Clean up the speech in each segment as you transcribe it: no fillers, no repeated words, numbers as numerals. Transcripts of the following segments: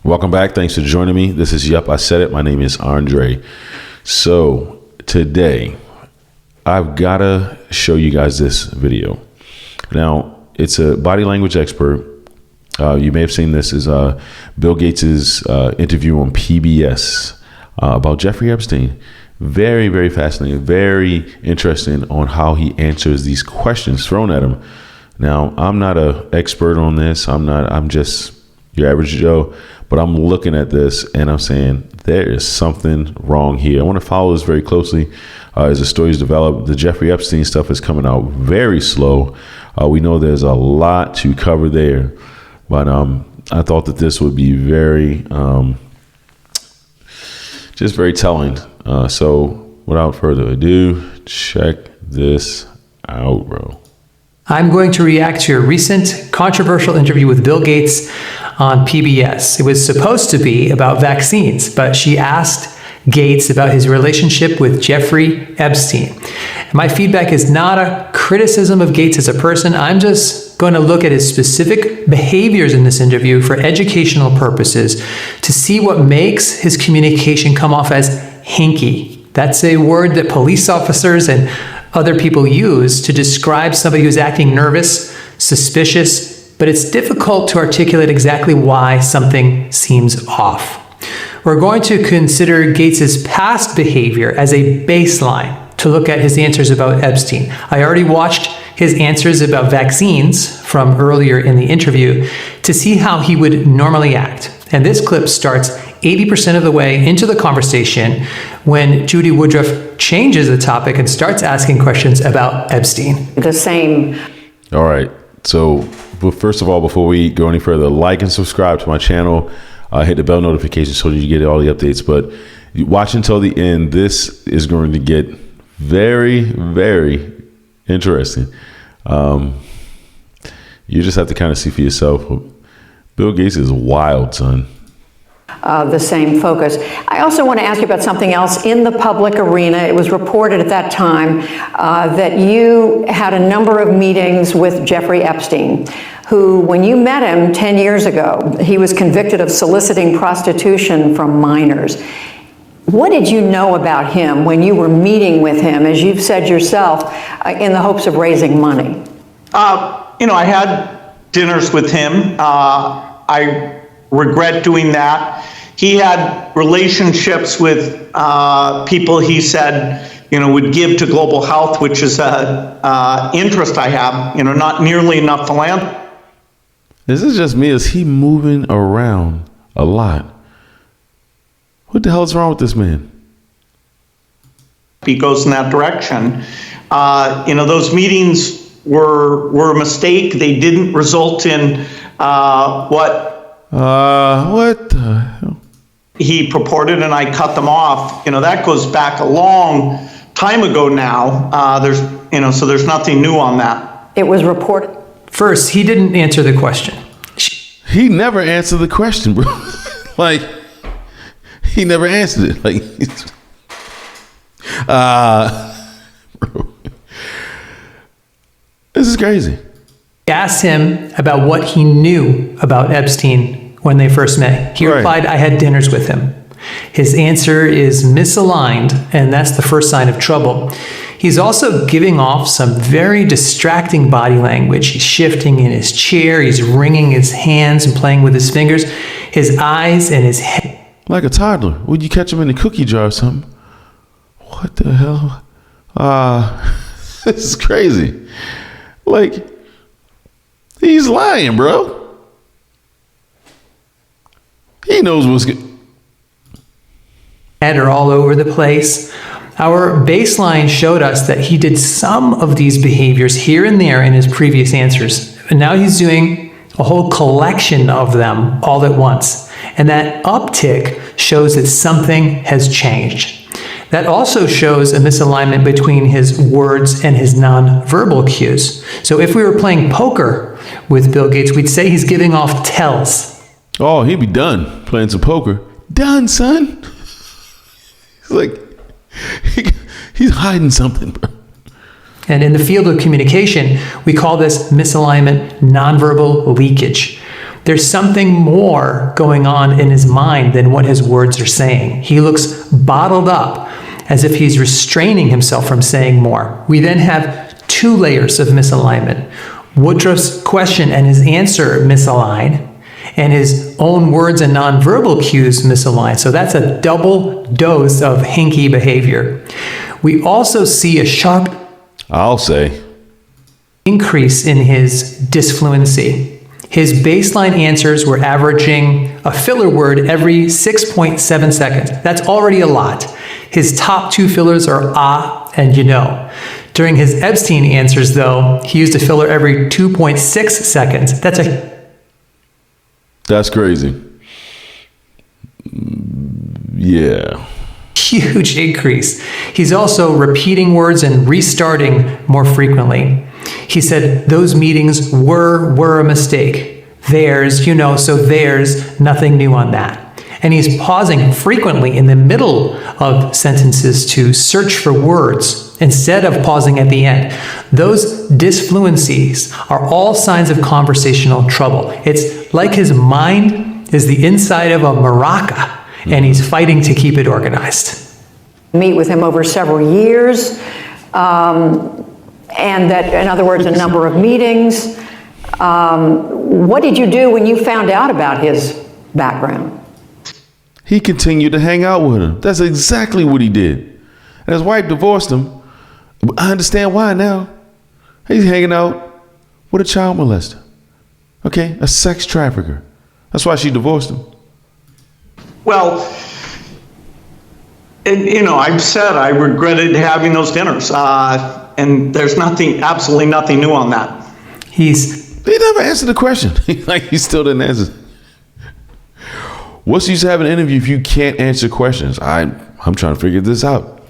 Welcome back. Thanks for joining me. This is Yup, I Said It. My name is Andre. So today, I've got to show you guys this video. Now, it's a body language expert. You may have seen this is Bill Gates's interview on PBS about Jeffrey Epstein. Very, very fascinating, very interesting on how he answers these questions thrown at him. Now, I'm not an expert on this. I'm just your average Joe, but I'm looking at this and I'm saying there is something wrong here. I want to follow this very closely as the stories develop. The Jeffrey Epstein stuff is coming out very slow. We know there's a lot to cover there, but I thought that this would be very, just very telling. So without further ado, check this out, bro. I'm going to react to a recent controversial interview with Bill Gates on PBS. It was supposed to be about vaccines, but she asked Gates about his relationship with Jeffrey Epstein. My feedback is not a criticism of Gates as a person. I'm just going to look at his specific behaviors in this interview for educational purposes to see what makes his communication come off as hinky. That's a word that police officers and other people use to describe somebody who's acting nervous, suspicious, but it's difficult to articulate exactly why something seems off. We're going to consider Gates's past behavior as a baseline to look at his answers about Epstein. I already watched his answers about vaccines from earlier in the interview to see how he would normally act. And this clip starts 80% of the way into the conversation when Judy Woodruff changes the topic and starts asking questions about Epstein. The same. All right. So, but first of all, before we go any further, like and subscribe to my channel. Hit the bell notification so that you get all the updates. But watch until the end. This is going to get very, very interesting. You just have to kind of see for yourself. Bill Gates is wild, son. The same focus. I also want to ask you about something else in the public arena. It was reported at that time that you had a number of meetings with Jeffrey Epstein, who, when you met him 10 years ago, he was convicted of soliciting prostitution from minors. What did you know about him when you were meeting with him, as you've said yourself, in the hopes of raising money? I had dinners with him. I regret doing that. He had relationships with people he said, would give to global health, which is an interest I have, not nearly enough philanthropy. This is just me. Is he moving around a lot? What the hell is wrong with this man? He goes in that direction. Those meetings were a mistake. They didn't result in what the hell? He purported, and I cut them off. That goes back a long time ago now. So there's nothing new on that. It was reported. First, he didn't answer the question. He never answered the question, bro. He never answered it. Bro. This is crazy. Asked him about what he knew about Epstein when they first met. He replied, I had dinners with him. His answer is misaligned, and that's the first sign of trouble. He's also giving off some very distracting body language. He's shifting in his chair, he's wringing his hands and playing with his fingers. His eyes and his head. Like a toddler. Would you catch him in a cookie jar or something? What the hell? This is crazy. He's lying, bro. He knows what's good. Are all over the place. Our baseline showed us that he did some of these behaviors here and there in his previous answers. And now he's doing a whole collection of them all at once. And that uptick shows that something has changed. That also shows a misalignment between his words and his nonverbal cues. So if we were playing poker with Bill Gates, we'd say he's giving off tells. Oh, he'd be done playing some poker. Done, son. He's hiding something, bro. And in the field of communication, we call this misalignment nonverbal leakage. There's something more going on in his mind than what his words are saying. He looks bottled up, as if he's restraining himself from saying more. We then have 2 layers of misalignment. Woodruff's question and his answer misalign, and his own words and nonverbal cues misalign. So that's a double dose of hinky behavior. We also see a sharp increase in his disfluency. His baseline answers were averaging a filler word every 6.7 seconds. That's already a lot. His top 2 fillers are ah and you know. During his Epstein answers, though, he used a filler every 2.6 seconds. That's crazy. Yeah. Huge increase. He's also repeating words and restarting more frequently. He said those meetings were a mistake. There's, so there's nothing new on that. And he's pausing frequently in the middle of sentences to search for words instead of pausing at the end. Those disfluencies are all signs of conversational trouble. It's like his mind is the inside of a maraca, and he's fighting to keep it organized. Meet with him over several years, and that, in other words, a number of meetings. What did you do when you found out about his background? He continued to hang out with him. That's exactly what he did. And his wife divorced him. I understand why now. He's hanging out with a child molester. Okay, a sex trafficker. That's why she divorced him. Well, and I've said I regretted having those dinners, and there's absolutely nothing new on that. He never answered the question. He still didn't answer. What's the use of having an interview if you can't answer questions? I'm trying to figure this out.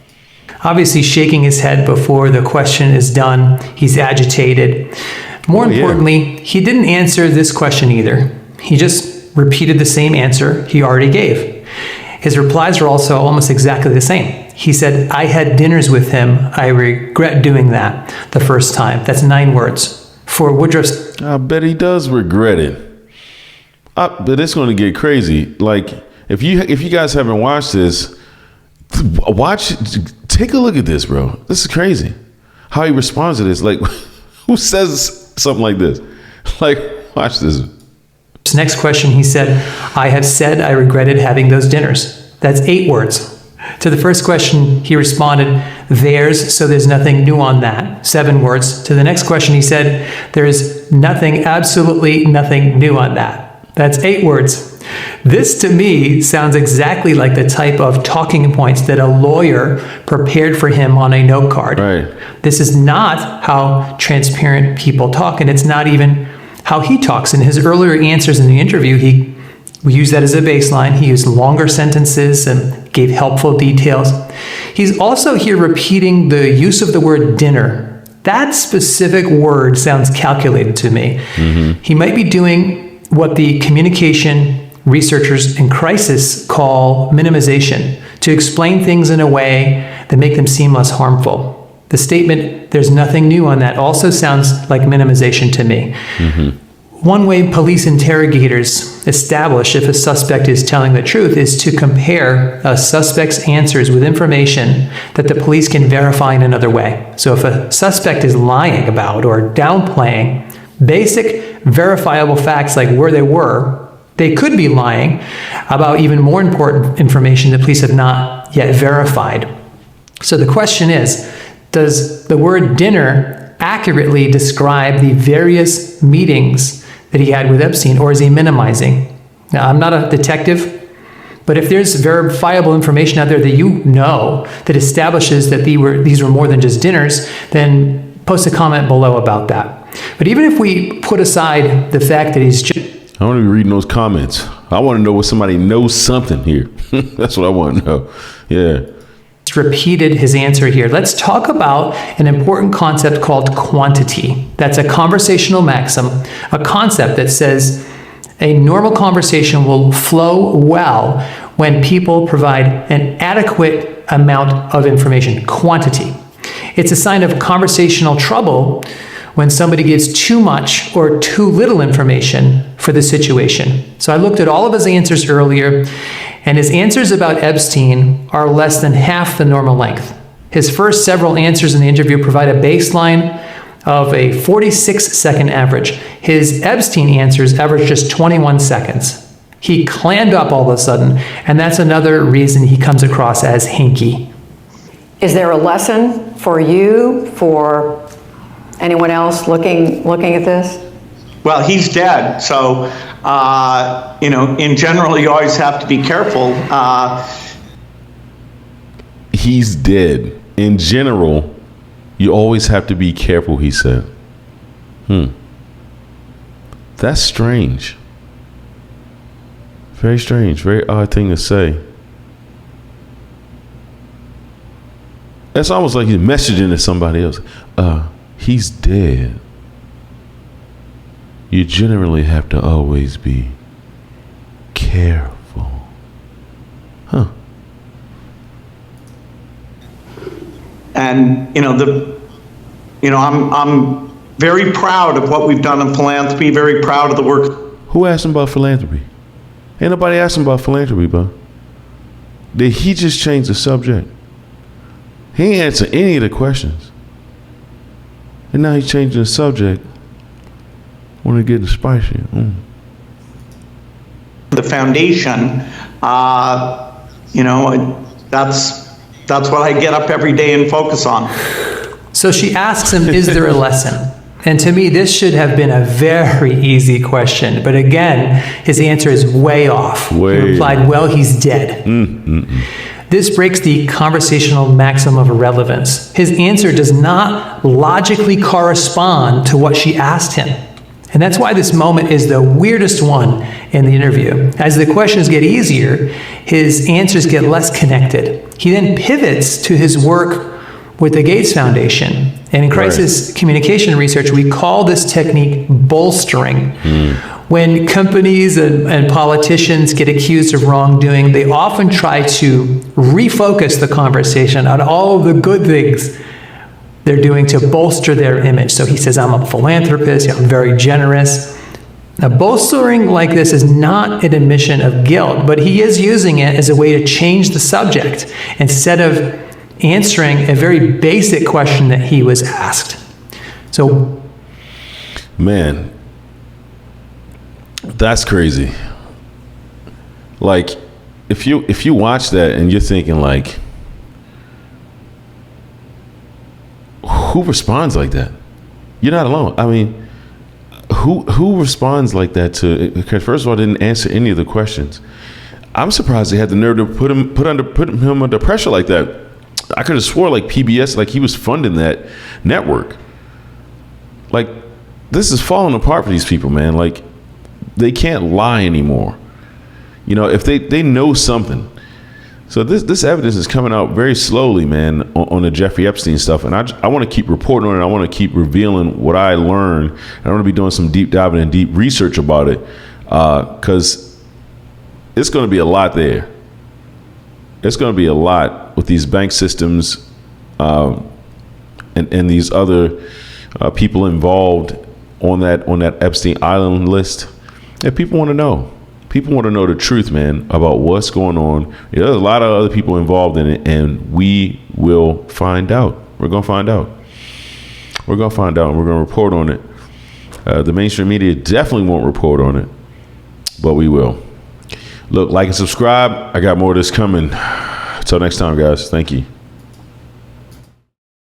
Obviously shaking his head before the question is done. He's agitated. More importantly, he didn't answer this question either. He just repeated the same answer he already gave. His replies were also almost exactly the same. He said, I had dinners with him. I regret doing that the first time. That's 9 words. For Woodruff's... I bet he does regret it. But it's going to get crazy. Like, if you guys haven't watched this, take a look at this, bro. This is crazy. How he responds to this. Like, who says something like this? Like, watch this. Next question, he said, I have said I regretted having those dinners. That's 8 words. To the first question, he responded, there's, so there's nothing new on that. 7 words. To the next question, he said, there's nothing, absolutely nothing new on that. That's 8 words. This, to me, sounds exactly like the type of talking points that a lawyer prepared for him on a note card. Right. This is not how transparent people talk, and it's not even how he talks. In his earlier answers in the interview, we used that as a baseline. He used longer sentences and gave helpful details. He's also here repeating the use of the word dinner. That specific word sounds calculated to me. Mm-hmm. He might be doing what the communication researchers in crisis call minimization, to explain things in a way that make them seem less harmful. The statement, there's nothing new on that, also sounds like minimization to me. Mm-hmm. One way police interrogators establish if a suspect is telling the truth is to compare a suspect's answers with information that the police can verify in another way. So if a suspect is lying about or downplaying basic verifiable facts like where they were, they could be lying about even more important information that police have not yet verified. So the question is, does the word dinner accurately describe the various meetings that he had with Epstein, or is he minimizing? Now, I'm not a detective, but if there's verifiable information out there that establishes that these were more than just dinners, then post a comment below about that. But even if we put aside the fact that he's just... I want to be reading those comments. I want to know if somebody knows something here. That's what I want to know. Yeah. Repeated his answer here. Let's talk about an important concept called quantity. That's a conversational maxim, a concept that says a normal conversation will flow well when people provide an adequate amount of information, quantity. It's a sign of conversational trouble when somebody gives too much or too little information for the situation. So I looked at all of his answers earlier, and his answers about Epstein are less than half the normal length. His first several answers in the interview provide a baseline of a 46-second average. His Epstein answers average just 21 seconds. He clammed up all of a sudden, and that's another reason he comes across as hinky. Is there a lesson for you, for anyone else looking at this? Well, he's dead, so, in general, you always have to be careful. He's dead. In general, you always have to be careful, he said. That's strange. Very strange, very odd thing to say. It's almost like he's messaging to somebody else. He's dead. You generally have to always be careful. And, I'm very proud of what we've done in philanthropy, very proud of the work. Who asked him about philanthropy? Ain't nobody asked him about philanthropy, bro. Did he just change the subject? He ain't answer any of the questions. And now he's changing the subject. Want to get spicy. The foundation, that's what I get up every day and focus on. So she asks him, is there a lesson? And to me, this should have been a very easy question. But again, his answer is way off. He replied, well, he's dead. This breaks the conversational maximum of irrelevance. His answer does not logically correspond to what she asked him. And that's why this moment is the weirdest one in the interview. As the questions get easier, his answers get less connected. He then pivots to his work with the Gates Foundation. And in crisis communication research, we call this technique bolstering. When companies and politicians get accused of wrongdoing, they often try to refocus the conversation on all the good things they're doing to bolster their image. So he says, I'm a philanthropist, I'm very generous. Now, bolstering like this is not an admission of guilt, but he is using it as a way to change the subject instead of answering a very basic question that he was asked. So, man, that's crazy. Like, if you watch that and you're thinking like, who responds like that? You're not alone. I mean, who responds like that to? Because first of all, didn't answer any of the questions. I'm surprised they had the nerve to put him under pressure like that. I could have swore like PBS, like he was funding that network. Like, this is falling apart for these people, man. Like, they can't lie anymore. If they know something. So this evidence is coming out very slowly, man, on the Jeffrey Epstein stuff. And I want to keep reporting on it. I want to keep revealing what I learned. I want to be doing some deep diving and deep research about it, because it's going to be a lot there. It's going to be a lot with these bank systems and these other people involved on that Epstein Island list. And people want to know. People want to know the truth, man, about what's going on. There's a lot of other people involved in it, and we will find out. We're going to find out. We're going to find out, and we're going to report on it. The mainstream media definitely won't report on it, but we will. Look, like and subscribe. I got more of this coming. Until next time, guys. Thank you.